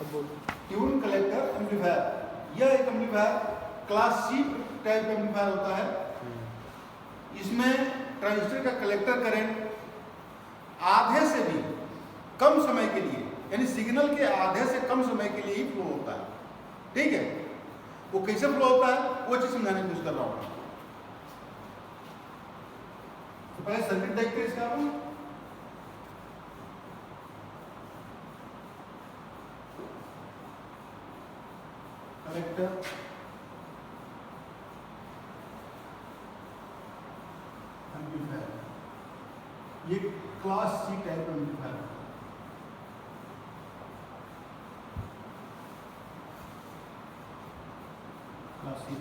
Tune collector amplifier. यह एक amplifier class C type amplifier होता है। इसमें ट्रांजिस्टर का कलेक्टर करंट आधे से भी कम समय के लिए, यानी सिग्नल के आधे से कम समय के लिए ही फ्लो होता है। ठीक है, वो कैसे फ्लो होता है वो चीज समझाने की कोशिश कर रहा हूं। तो पहले सर्किट देखते हैं इसका। कलेक्टर एम्पलीफायर, ये क्लास सी टाइप एम्पलीफायर है। क्लास सी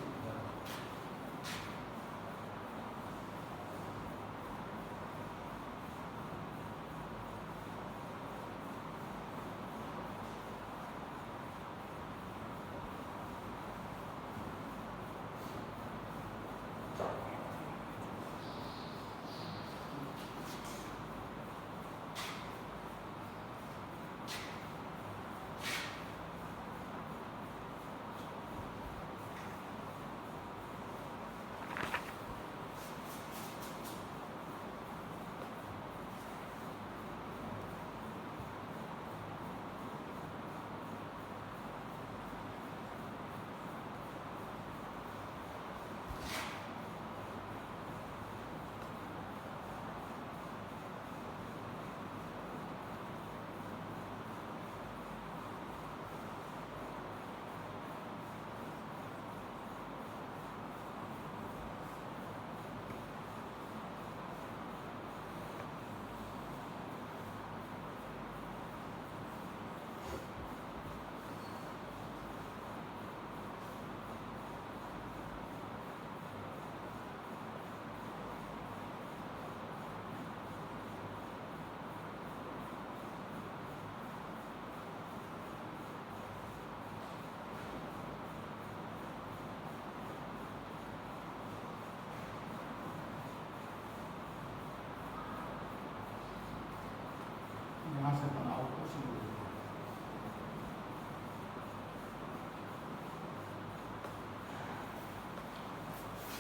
यहां से बनाओ कुछ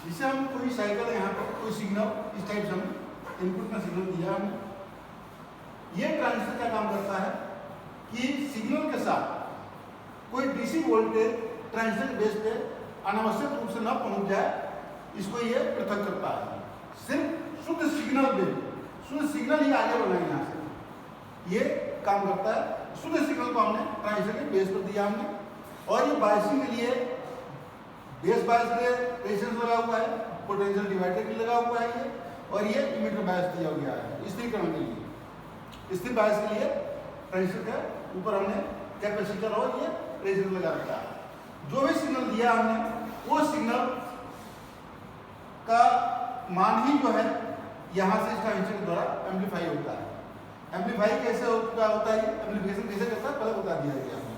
जिसे हम कोई साइकिल, यहाँ पर कोई सिग्नल इस टाइप से हम इनपुट में सिग्नल दिया हमने। ये ट्रांजिस्टर क्या काम करता है कि सिग्नल के साथ कोई डीसी वोल्टेज ट्रांजिस्टर के बेस पे अनावश्यक रूप से न पहुंच जाए, इसको ये पृथक करता है। सिर्फ शुद्ध सिग्नल ही आगे बढ़ना है यहाँ से, ये काम करता है। शुद्ध सिग्नल को हमने ट्रांजिस्टर के बेस पर दिया हमने, और ये बायसिंग के लिए बेस बायस के लिए रेजिस्टेंस लगा हुआ है, पोटेंशियल डिवाइडर के लिए लगा हुआ है ये, और ये इमीटर बायस दिया गया है स्थिरीकरण के लिए। स्थिर बायस के लिए ट्रांजिस्टर के ऊपर हमने कैपेसिटर और ये रेजिस्टेंस लगा रखा है। जो भी सिग्नल दिया हमने वो सिग्नल का मान ही जो है यहाँ से इस ट्रांजिस्टर के द्वारा एम्पलीफाई होता है। एम्पलीफाई कैसे होता है, एम्पलीफिकेशन कैसे करता है पहले बता दिया गया हमने।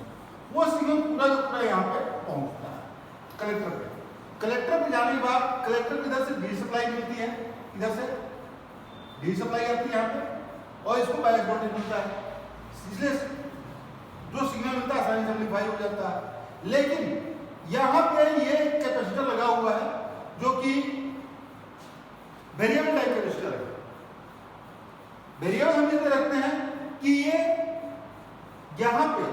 वो सिग्नल पूरा का पूरा यहाँ पे पहुँचता है कलेक्टर पे। कलेक्टर पे जाने के बाद कलेक्टर की इधर से डी सप्लाई मिलती है, इधर से डी सप्लाई आती है यहाँ पे, और इसको बायस वोल्टेज मिलता है। इसलिए जो सिग्नल मिलता है आसानी से एम्पलीफाई हो जाता है। लेकिन यहाँ पे ये कैपेसिटर लगा हुआ है जो कि वेरिएबल टाइप कैपेसिटर है। वेरिएबल हम इसलिए रखते हैं कि ये यहाँ पे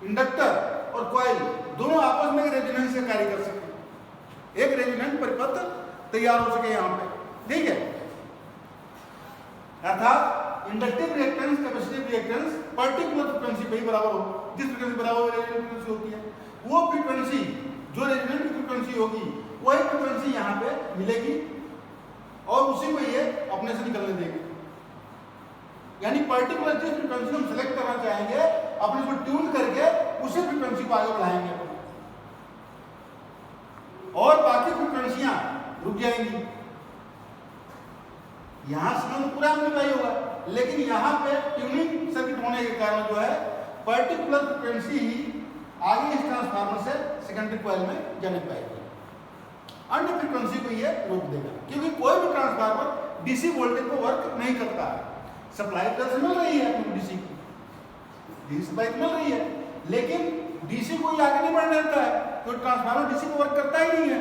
इंडक्टर और कॉइल दोनों आपस में रेजोनेंस से कार्य कर सके, एक रेजोनेंट परिपथ तैयार हो सके यहाँ पे। ठीक है, अर्थात inductive reactance capacitive reactance particular frequency पे ही बराबर हो। जिस फ्रीक्वेंसी बराबर रेजोनेंट फ्रीक्वेंसी होती है, वो फ्रीक्वेंसी जो रेजोनेंट की फ्रीक्वेंसी होगी वही फ्रीक्वेंसी यहाँ पे मिलेगी, और उसी को ये अपने से निकलने देगी। यानी पर्टिकुलर जिस फ्रीक्वेंसी हम सेलेक्ट करना चाहेंगे, अपने को ट्यून करके उसी फ्रीक्वेंसी को आगे बढ़ाएंगे, और बाकी फ्रीक्वेंसियां रुक जाएंगी। यहां सिग्नल पूरा एम्पलीफाई होगा, लेकिन यहां पे ट्यूनिंग सर्किट होने के कारण जो है पर्टिकुलर फ्रीक्वेंसी ही आगे इस ट्रांसफार्मर से सेकेंडरी कॉइल में जाने पाएगी, अन्य फ्रीक्वेंसी को ये रोक देगा। क्योंकि कोई भी ट्रांसफार्मर डीसी वोल्टेज पर वर्क नहीं करता है। सप्लाई तरफ से मिल रही है डीसी की, डीसी सप्लाई मिल रही है, लेकिन डीसी कोई आगे नहीं बढ़ने देता है, तो ट्रांसफार्मर डीसी पे वर्क करता ही नहीं है।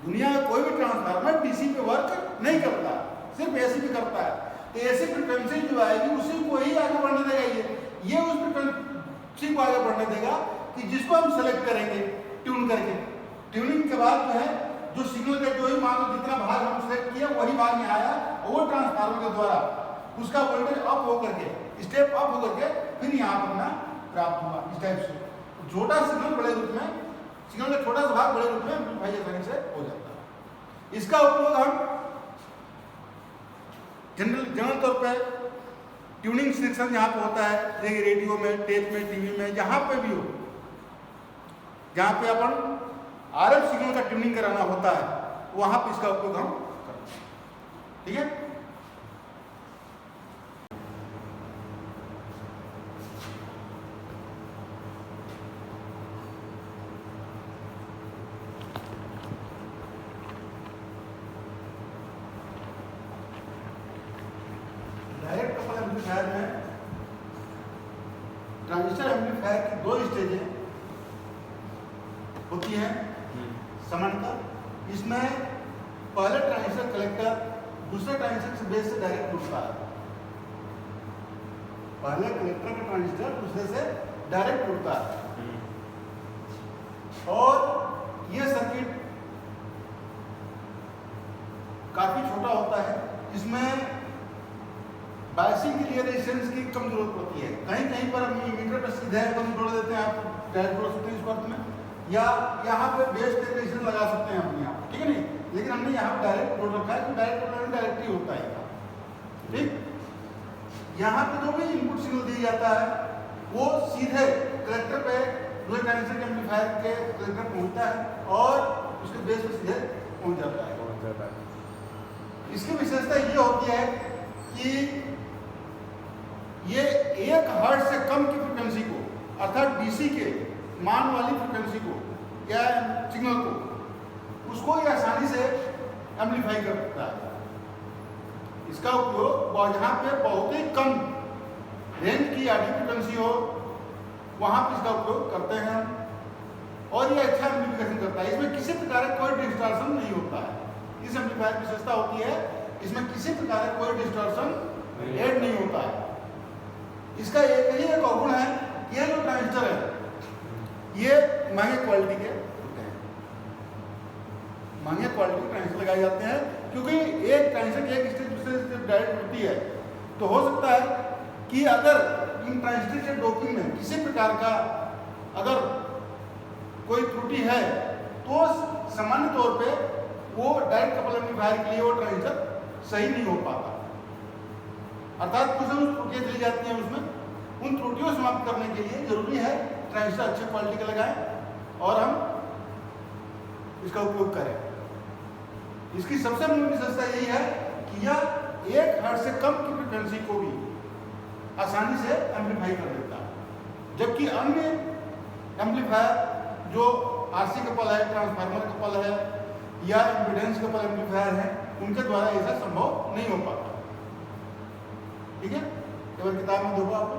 दुनिया में कोई भी ट्रांसफार्मर डीसी पे वर्क नहीं करता, सिर्फ एसी पे करता है। तो एसी फ्रिक्वेंसी जो आएगी उसी को ही आगे बढ़ने देगा, ये उस फ्रिक्वेंसी को आगे बढ़ने देगा कि जिसको हम सेलेक्ट करेंगे ट्यून करके। ट्यूनिंग के बाद जो है जो सिग्नल का जो ही मान लो जितना भाग हम सेलेक्ट किया वही भाग में आया, और वो ट्रांसफार्मर के द्वारा उसका वोल्टेज अप होकर के स्टेप अप होकर के फिर यहाँ पर ना प्राप्त हुआ। इस टाइप से छोटा सिग्नल बड़े रूप में, सिग्नल का छोटा सा भाग बड़े रूप में भाई आसानी से हो जाता है। इसका उपयोग हम जनरल तौर पे ट्यूनिंग सेक्शन जहाँ पे होता है, जैसे रेडियो में, टेप में, टीवी में, जहाँ पे भी हो, जहाँ पे अपन आरएफ सिग्नल का ट्यूनिंग कराना होता है, वहाँ पे इसका उपयोग हम करते हैं। ठीक है, डायरेक्ट कपल एम्पलीफायर में ट्रांजिस्टर एम्पलीफायर की दो स्टेजें होती हैं सामान्यतः। इसमें पहले ट्रांजिस्टर कलेक्टर दूसरे ट्रांजिस्टर से बेस से डायरेक्ट जुड़ता है। पहले कलेक्टर का ट्रांजिस्टर दूसरे से डायरेक्ट जुड़ता है, और यह सर्किट काफी छोटा होता है। इसमें बायसिंग के लिए रेजिस्टेंस की कम जरूरत पड़ती है। कहीं कहीं पर हम मीटर पर सीधे हम जोड़ देते हैं, आप डायरेक्ट जोड़ सकते हैं इस वर्त में, या यहाँ पे बेस पे रेजिस्टेंस लगा सकते हैं हम यहाँ, ठीक है नहीं, लेकिन हमने यहाँ पे डायरेक्ट जोड़ रखा है, तो डायरेक्ट डायरेक्ट ही होता है। ठीक, यहाँ पे जो भी इनपुट सिग्नल दिया जाता है वो सीधे कलेक्टर पे दूसरे ट्रांजिस्टर के एम्पलीफायर के कलेक्टर पहुँचता है और उसके बेस पे सीधे पहुँच जाता है। इसकी विशेषता ये होती है कि ये 1 हर्ट्ज से कम की फ्रिक्वेंसी को, अर्थात डीसी के मान वाली फ्रिक्वेंसी को या सिग्नल को, उसको ये आसानी से एम्पलीफाई कर सकता है। इसका उपयोग जहाँ पे बहुत ही कम रेंज की ऑडियो फ्रिक्वेंसी हो वहाँ पे इसका उपयोग करते हैं हम, और ये अच्छा एम्पलीफिकेशन करता है। इसमें किसी प्रकार का कोई डिस्टॉर्शन नहीं होता है। इस एम्पलीफायर की विशेषता होती है इसमें किसी प्रकार का कोई डिस्टॉर्शन ऐड नहीं होता है। इसका एक अवगुण है, ये जो ट्रांजिस्टर है ये महंगे क्वालिटी के होते हैं। महंगे क्वालिटी के ट्रांजिस्टर लगाए जाते हैं, क्योंकि एक ट्रांजिस्टर की एक स्टेज दूसरे स्टेज डायरेक्ट होती है, तो हो सकता है कि अगर इन ट्रांजिस्टर के डोपिंग में किसी प्रकार का अगर कोई त्रुटि है तो सामान्य तौर पे वो डायरेक्ट कपल एम्पलीफायर के लिए वो ट्रांजिस्टर सही नहीं हो पाता। अर्थात कुछ ना कुछ त्रुटियाँ चली जाती हैं उसमें। उन त्रुटियों समाप्त करने के लिए जरूरी है ट्रांजिस्टर अच्छे क्वालिटी का लगाएं और हम इसका उपयोग करें। इसकी सबसे मूल विशेषता यही है कि यह 1 हर्ट्ज से कम की फ्रिक्वेंसी को भी आसानी से एम्पलीफाई कर देता है, जबकि अन्य एम्पलीफायर जो आरसी कपल है, ट्रांसफार्मर कपल है या इम्पीडेंस कपल एम्पलीफायर है, उनके द्वारा ऐसा संभव नहीं हो पाता। ठीक है, केवल किताब में दूंगा आपको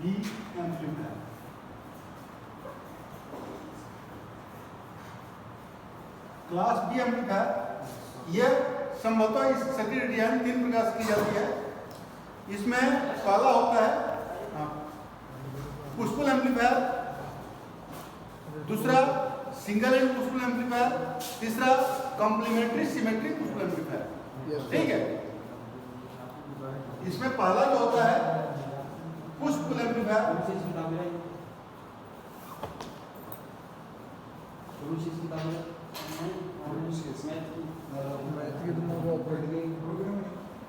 B amplifier. Class B amplifier यह संभवतः इस सर्किट डिजाइन 3 प्रकार से की जाती है। इसमें पहला होता है पुश पुल एम्पलीफायर, दूसरा single end push pull amplifier, तीसरा complementary symmetric push pull amplifier. ठीक है, इसमें पहला जो होता है पुश पुल एम्पलीफायर,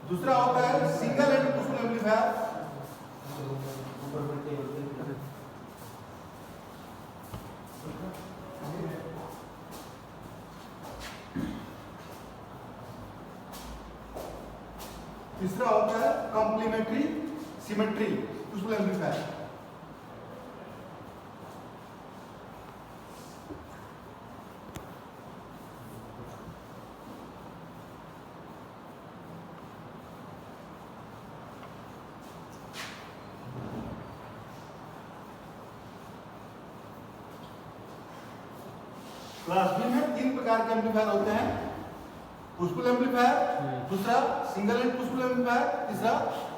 दूसरा होता है single end push pull amplifier, तीसरा होता है complementary symmetry push pull amplifier. Class B में 3 प्रकार के एम्पलीफायर होते हैं, पुश पुल एम्पलीफायर, दूसरा single end push pull amplifier, तीसरा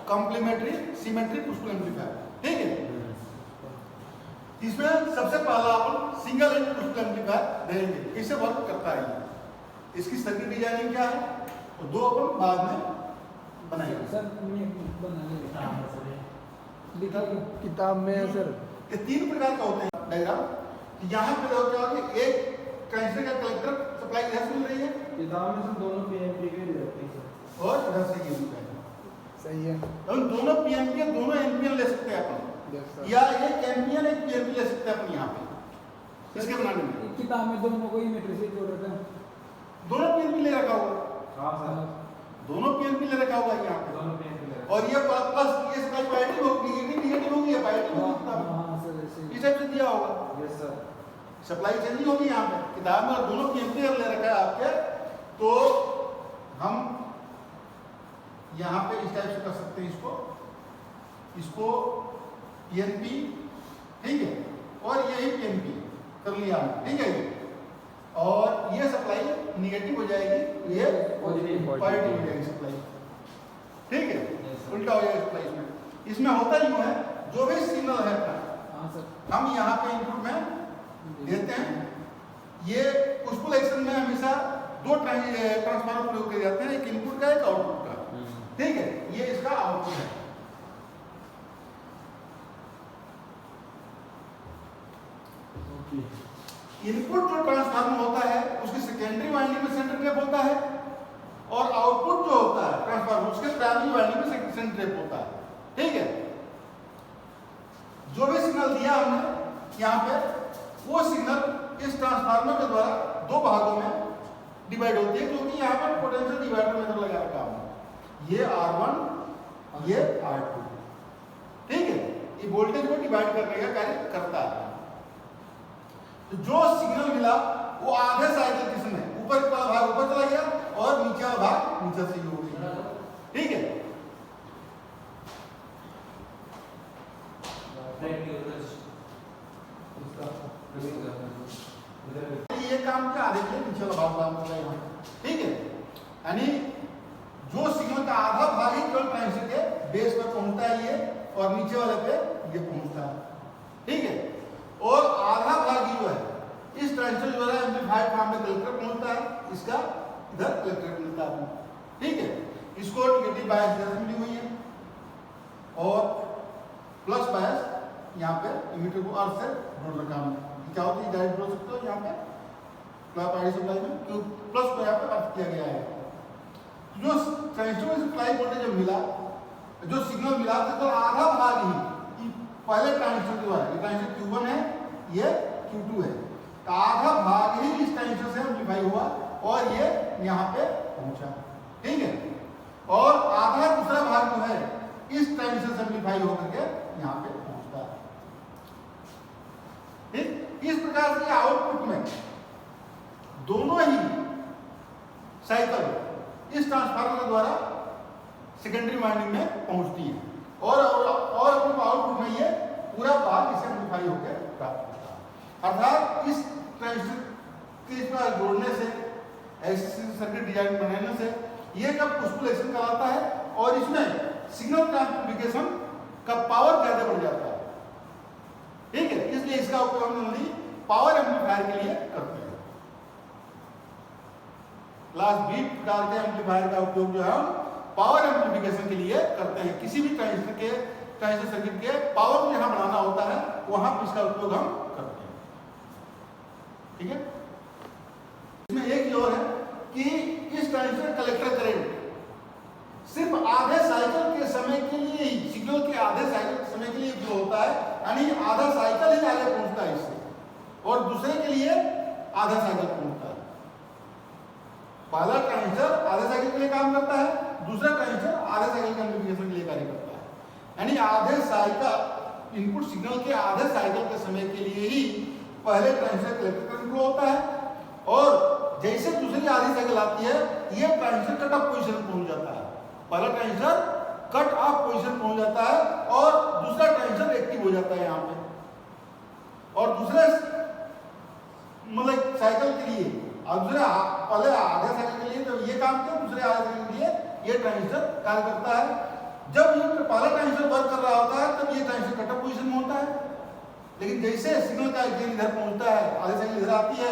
complementary symmetric push pull amplifier. ठीक है, इसमें सबसे पहला अपन single end push pull amplifier देखेंगे, कैसे वर्क करता है ये, इसकी सर्किट डिजाइनिंग क्या है, तो दो अपन बाद में बनाएंगे। सर किताब में है सर, ये 3 प्रकार का होते हैं डायग्राम। यहाँ पे देखो क्या होगा, एक ट्रांजिस्टर का कलेक्टर सप्लाई इधर से मिल रही है, किताब में से दोनों पीएमपी के रहते हैं सर, और इधर से ये मिल रहा है। सही है। तो दोनों पीएमपी दोनों एनपीएन ले सकते हैं अपन, या एक एनपीएन एक पीएमपी ले सकते हैं अपन यहाँ पे इसके बनाने में। किताब में दोनों को ही मीटर से जोड़ रखा है, दोनों पीएनपी ले रखा होगा, हाँ सर, दोनों पीएनपी ले रखा होगा यहाँ पे, दोनों पीएमपी ले रखा और ये प्लस ये सप्लाई पॉजिटिव होगी, नेगेटिव होगी, ये पॉजिटिव होगी किताब में, हाँ सर ऐसे इस टाइप से दिया होगा। यस सर, सप्लाई चेंज नहीं होगी यहाँ पे, किताब में दोनों पीएमपी ले रखा है आपके, तो हम यहाँ पे इस टाइप से कर सकते हैं इसको पीएनपी, ठीक है, और यही पीएनपी कर लिया हमने, ठीक है, और ये सप्लाई निगेटिव हो जाएगी, ये पॉजिटिव हो जाएगी सप्लाई, ठीक है, उल्टा हो जाएगा सप्लाई इसमें होता यूं है, जो भी सिग्नल है हाँ सर, हम यहाँ पे इनपुट में देते हैं, ये पुश पुल एक्शन में हमेशा 2 ट्रांसफार्मर प्रयोग किए जाते हैं, एक इनपुट का एक आउटपुट का, ठीक है, ये इसका आउटपुट है। इनपुट जो ट्रांसफार्मर होता है उसकी सेकेंडरी वाइंडिंग में सेंटर टैप होता है, और आउटपुट जो होता है ट्रांसफार्मर उसके प्राइमरी वाइंडिंग में सेंटर टैप होता है, ठीक है। जो भी सिग्नल दिया हमने यहाँ पे, वो सिग्नल इस ट्रांसफार्मर के द्वारा 2 भागों में डिवाइड होती है, क्योंकि यहाँ पर पोटेंशियल डिवाइडर मेथड लगा रखा है, ये R1 ये R2, ठीक है, ये वोल्टेज को डिवाइड करने का कार्य करता है। तो जो सिग्नल मिला वो आधे साइकिल किसमें, ऊपर वाला भाग ऊपर चला गया और नीचे वाला भाग नीचे से हो गया, ठीक है। ये काम क्या आधे के नीचे वाला भाग काम कर रहा है यहाँ, ठीक है, यानी जो सिग्नल का आधा भाग ही केवल ट्रांजिस्टर के बेस पर पहुंचता है ये, और नीचे वाले पे ये पहुंचता है, ठीक है, और आधा भाग ही जो है इस ट्रांजिस्टर द्वारा एम्पलीफायर फॉर्म में कलेक्टर पहुंचता है, इसका इधर कलेक्टर मिलता है, ठीक है। इसको नेगेटिव बायस इधर मिली हुई है, और प्लस बायस यहाँ पे इमीटर को अर्थ से जोड़ रखा हमने, क्या होता है डायरेक्ट जोड़ सकते हो यहाँ पे पावर सप्लाई में, तो प्लस को यहाँ पे अर्थ किया गया है। जो ट्रांजिस्टर में सप्लाई वोल्टेज जो मिला, जो सिग्नल मिला, तो आधा भाग ही पहले ट्रांजिस्टर के द्वारा, ये ट्रांजिस्टर Q1 है, ये Q2 है, तो आधा भाग ही इस ट्रांजिस्टर से एम्पलीफाई हुआ और ये यहाँ पे पहुंचा, ठीक है, और आधा दूसरा भाग जो है इस ट्रांजिस्टर से एम्पलीफाई होकर के यहाँ पे पहुंचता है, ठीक। इस प्रकार से आउटपुट में दोनों ही साइकिल इस ट्रांसफार्मर के द्वारा सेकेंडरी वाइंडिंग में पहुंचती है, और आउटपुट में ये पूरा भाग इसे एम्पलीफाई होकर प्राप्त होता है। अर्थात इस ट्रांजिस्टर के इसमें जोड़ने से, ऐसे सर्किट डिजाइन बनाने से ये कब पुश पुल एक्शन कहलाता है, और इसमें सिग्नल ट्रांसफिकेशन का पावर ज्यादा बढ़ जाता है, ठीक है, इसलिए इसका उपयोग हम पावर एम्पलीफायर के लिए करते हैं। क्लास बी प्रकार के एम्पलीफायर का उपयोग जो है हम पावर एम्पलीफिकेशन के लिए करते हैं, किसी भी ट्रांजिस्टर सर्किट के पावर को जहां बनाना होता है वहां पर इसका उपयोग हम करते हैं, ठीक है। इसमें एक और है कि इस ट्रांजिस्टर कलेक्टर करंट सिर्फ आधे साइकिल के समय के लिए ही, सिग्नल के आधे साइकिल के समय के लिए जो होता है, यानी आधा साइकिल ही आगे पहुंचता है इससे, और दूसरे के लिए आधा साइकिल पहुंचता है। पहला ट्रांजिस्टर आधे साइकिल के लिए काम करता है, दूसरा ट्रांजिस्टर आधे साइकिल के एम्पलीफिकेशन के लिए कार्य करता है, यानी आधे साइकिल इनपुट सिग्नल के आधे साइकिल के समय के लिए ही पहले ट्रांजिस्टर कलेक्टर करंट फ्लो होता है, और जैसे दूसरी आधी साइकिल आती है ये ट्रांजिस्टर कट ऑफ पोजीशन पहुंच जाता है, पहला ट्रांजिस्टर कट ऑफ पोजीशन पहुंच जाता है और दूसरा ट्रांजिस्टर एक्टिव हो जाता है यहाँ पे, और दूसरे मतलब साइकिल के लिए और दूसरे पहले आधे साइकिल के लिए तो ये काम किया, दूसरे आधे साइकिल के लिए ये ट्रांजिस्टर कार्य करता है। जब ये पहला ट्रांजिस्टर वर्क कर रहा होता है तब ये ट्रांजिस्टर कट ऑफ पोजीशन में होता है, लेकिन जैसे सिग्नल का गेन इधर पहुंचता है, आधे साइकिल इधर आती है,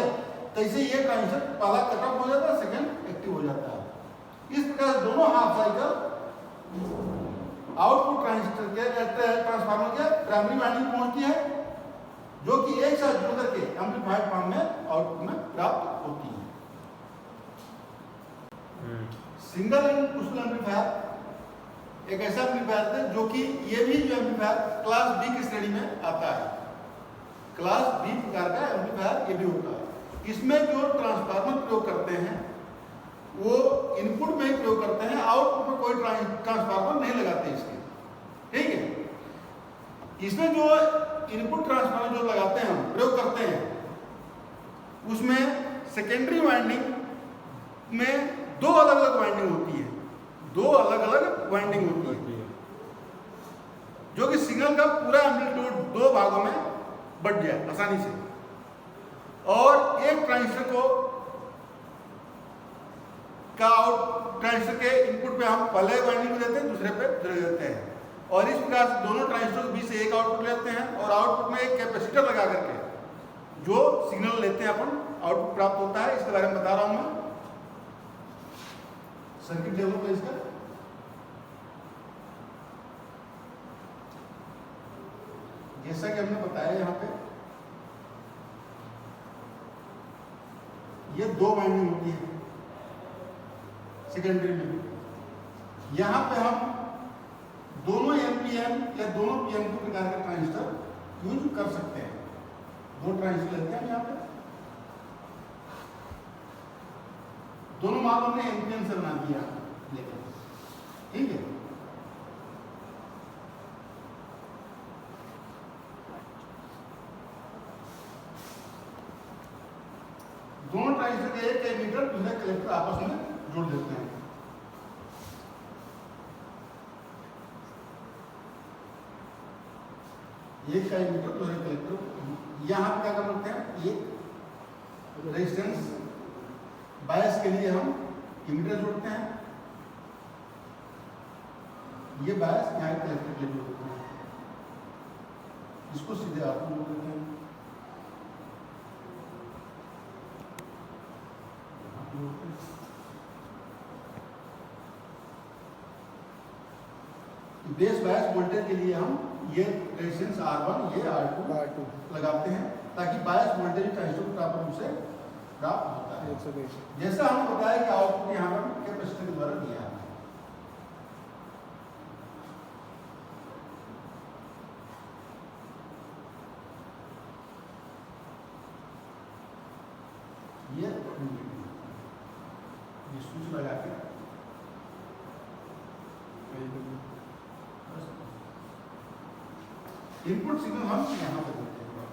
तैसे ये ट्रांजिस्टर पहला कट ऑफ हो जाता है, सेकंड एक्टिव हो जाता है। इस प्रकार दोनों हाफ साइकिल आउटपुट ट्रांजिस्टर के ट्रांसफार्मर के प्राइमरी वाइंडिंग पहुंचती है, जो कि एक साथ जुड़ करके एम्पलीफाइड फॉर्म में आउटपुट में प्राप्त होती है। सिंगल पुश एम्पलीफायर एक ऐसा एम्पलीफायर है जो कि ये भी जो एम्पलीफायर क्लास बी की श्रेणी में आता है। क्लास बी प्रकार का एम्पलीफायर ये भी होता है। इसमें जो ट्रांसफार्मर प्रयोग करते हैं वो इनपुट में ही प्रयोग करते हैं, आउटपुट में कोई ट्रांसफार्मर नहीं लगाते इसके, ठीक है। इसमें जो इनपुट ट्रांसफार्मर जो लगाते हैं हम प्रयोग करते हैं उसमें सेकेंडरी वाइंडिंग में दो अलग अलग वाइंडिंग होती है, दो अलग अलग वाइंडिंग होती है, जो कि सिग्नल का पूरा एम्पलीट्यूड दो भागों में बढ़ जाए आसानी से। और एक ट्रांजिस्टर को का आउट ट्रांजिस्टर के इनपुट पे हम पहले वाइंडिंग देते हैं, दूसरे पे दूसरे देते हैं, और इस प्रकार से दोनों ट्रांजिस्टर के बीच से एक आउटपुट लेते हैं और आउटपुट में एक कैपेसिटर लगा करके जो सिग्नल लेते हैं अपन आउटपुट प्राप्त होता है। इसके बारे में बता रहा हूं मैं, सर्किट डेवलप है इसका। जैसा कि हमने बताया यहाँ पे ये दो वाइंडिंग होती है सेकेंडरी में। यहाँ पे हम दोनों एमपीएम या दोनों पीएम प्रकार का ट्रांजिस्टर यूज कर सकते हैं। दो ट्रांजिस्टर लेते हैं यहाँ पे, दोनों मान हमने एमपीएम से बना दिया लेकिन, ठीक है। दोनों ट्रांजिस्टर के एक एमीटर दूसरे कलेक्टर आपस में जोड़ देते हैं। एक का एमीटर दूसरे कलेक्टर, यहाँ पे क्या कर सकते हैं, एक रेजिस्टेंस बायस के लिए हम एमीटर जोड़ते हैं, ये बायस यहाँ कलेक्टर के लिए जोड़ते हैं, इसको सीधे आप जोड़ देते हैं। बेस बायस वोल्टेज के लिए हम ये रेजिस्टेंस R1 ये R2 लगाते हैं ताकि बायस वोल्टेज ट्रांजिस्टर प्रॉपर रूप से प्राप्त होता है। जैसा हमने बताया कि आउटपुट यहाँ पर कैपेसिटर के द्वारा दिया है। ये स्विच लगा के इनपुट सिग्नल हम यहाँ पे देते हैं।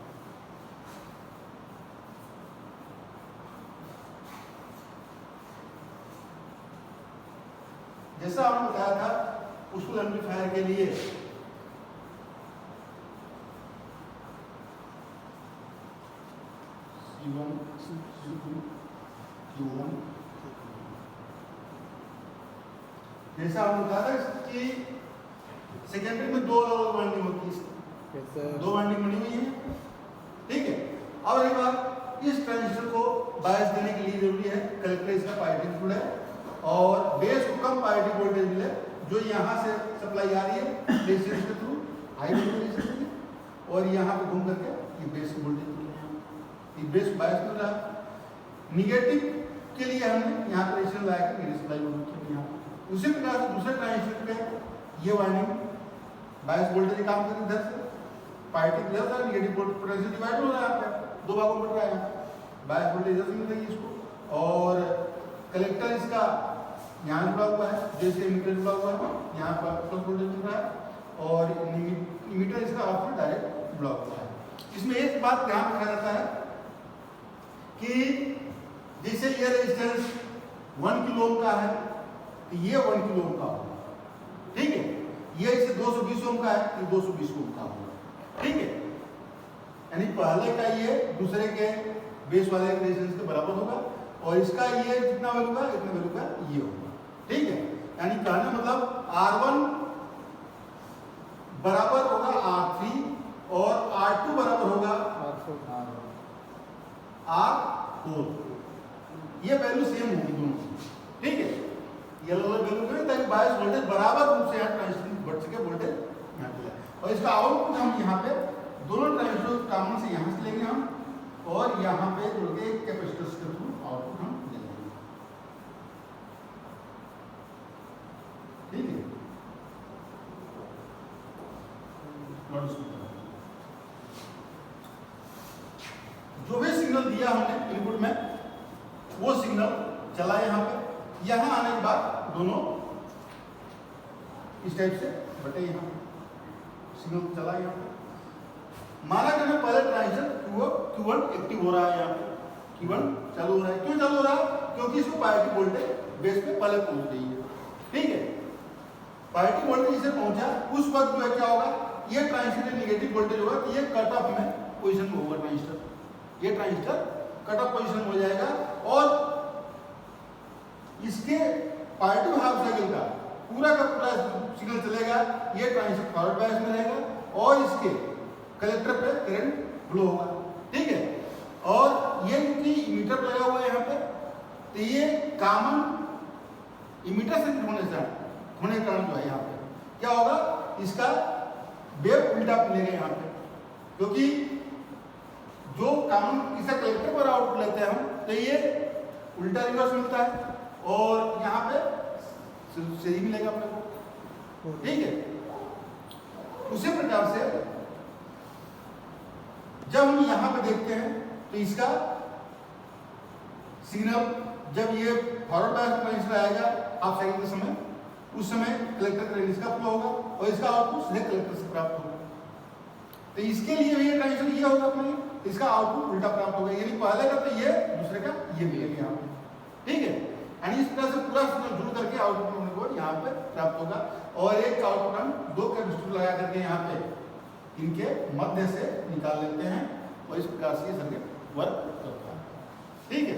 जैसा हमने बताया था पुश-पुल एम्पलीफायर के लिए C1 C2 Q1, जैसा हमने बताया था कि सेकेंडरी में दो अलग वाइंडिंग होती है, दो वाइंडिंग बनी हुई है, ठीक है। अब एक बार इस ट्रांजिस्टर को बायस देने के लिए जरूरी है कलेक्टर इसका पायरेटिक है और बेस को कम पायरेटिक वोल्टेज मिले, जो यहाँ से सप्लाई आ रही है रेजिस्टेंस के थ्रू हाई वोल्टेज और यहाँ पे घूम करके ये बेस वोल्टेज ये बेस बायस मिल रहा है। निगेटिव के लिए हमने यहाँ पर रेजिस्टेंस लगाया कि सप्लाई वोल्टेज यहाँ उसी प्रकार से दूसरे ट्रांजिस्टर पे ये वाइंडिंग बायस वोल्टेज काम कर इधर से पायरेटिक इधर से निगेटिव पोटेंशियल डिवाइड हो रहा है, यहाँ पे दो भागों में बढ़ रहा है, बायस वोल्टेज इधर से मिल रही है इसको और कलेक्टर इसका यहाँ जुड़ा हुआ है, जैसे इमीटर जुड़ा हुआ है यहाँ पर प्लस वोल्टेज मिल रहा है और इमीटर इसका आपस में डायरेक्ट जुड़ा हुआ है। इसमें एक बात ध्यान रखा जाता है कि जैसे ये रेजिस्टेंस 1 किलो ओम का है तो ये 1 किलो ओम का होगा, ठीक है। ये इसे 220 ओम का है तो 220 ओम का होगा, ठीक है। यानी पहले का ये दूसरे के बेस वाले रेजिस्टेंस के बराबर होगा और इसका ये जितना वैल्यू होगा इतना वैल्यू का ये होगा। ठीक है, यानी कहने मतलब R1 बराबर होगा R3 और R2 बराबर होगा R4। ये वैल्यू सेम होगी दोनों की। ठीक है, ये अलग अलग वैल्यू करें ताकि बायस वोल्टेज बराबर रूप से यहाँ ट्रांजिस्टर बढ़ सके, वोल्टेज यहाँ पे जाए। और इसका आउटपुट हम यहाँ पे दोनों ट्रांजिस्टर कॉमन से यहाँ से लेंगे हम और यहाँ पे जुड़ के कैपेसिटर्स के थ्रू आउटपुट हम ले लेंगे। ठीक है, जो भी सिग्नल दिया हमने इनपुट में वो सिग्नल चला यहाँ पे, यहाँ आने के बाद दोनों इस टाइप से बटे, यहाँ सिग्नल चला यहाँ पे। माना कि मैं पहले ट्रांजिस्टर Q1 एक्टिव हो रहा है, यहाँ पे Q1 चालू हो रहा है। क्यों चालू हो रहा है? क्योंकि इसको पायरेटिक वोल्टेज बेस पे पहले पहुंच गई है। ठीक है, पायरेटिक वोल्टेज इसे पहुंचा, उस वक्त जो है क्या होगा, ये ट्रांजिस्टर नेगेटिव वोल्टेज होगा तो ये कट ऑफ में पोजीशन में होगा ट्रांजिस्टर, ये ट्रांजिस्टर कट ऑफ पोजीशन हो जाएगा और इसके पायरेटिव हाफ साइकिल का पूरा सिग्नल चलेगा, ये ट्रांजिस्टर फॉरवर्ड बायस में रहेगा और इसके कलेक्टर पे करंट फ्लो होगा। ठीक है, और ये क्योंकि इमीटर लगा हुआ है यहाँ पे, तो ये कॉमन इमीटर से होने के कारण जो है यहाँ पे क्या होगा, इसका वेव उल्टा मिलेगा यहाँ पे, क्योंकि जो कॉमन इसका कलेक्टर पर आउटपुट लेते हैं हम तो ये उल्टा रिवर्स मिलता है और यहाँ पे सही मिलेगा अपने को। ठीक है, उसी प्रकार से जब हम यहाँ पे देखते हैं तो इसका सिग्नल जब ये फॉरवर्ड बायस ट्रांजिस्टर आएगा हाफ साइकिल के समय, उस समय कलेक्टर करंट इसका फ्लो होगा और इसका आउटपुट सीधे कलेक्टर से प्राप्त होगा। तो इसके लिए भी ये ट्रांजिस्टर ये होगा अपने, इसका आउटपुट उल्टा प्राप्त होगा, यानी पहले का तो ये दूसरे का ये मिलेगा यहाँ पे। ठीक है, यानी इस तरह से पूरा सिग्नल जुड़ करके आउटपुट हमने को यहाँ पे प्राप्त होगा और एक आउटपुट हम दो कैपेसिटर लगा करके यहाँ पे इनके मध्य से निकाल लेते हैं और इस प्रकार से ये सर्किट वर्क करता है। ठीक है,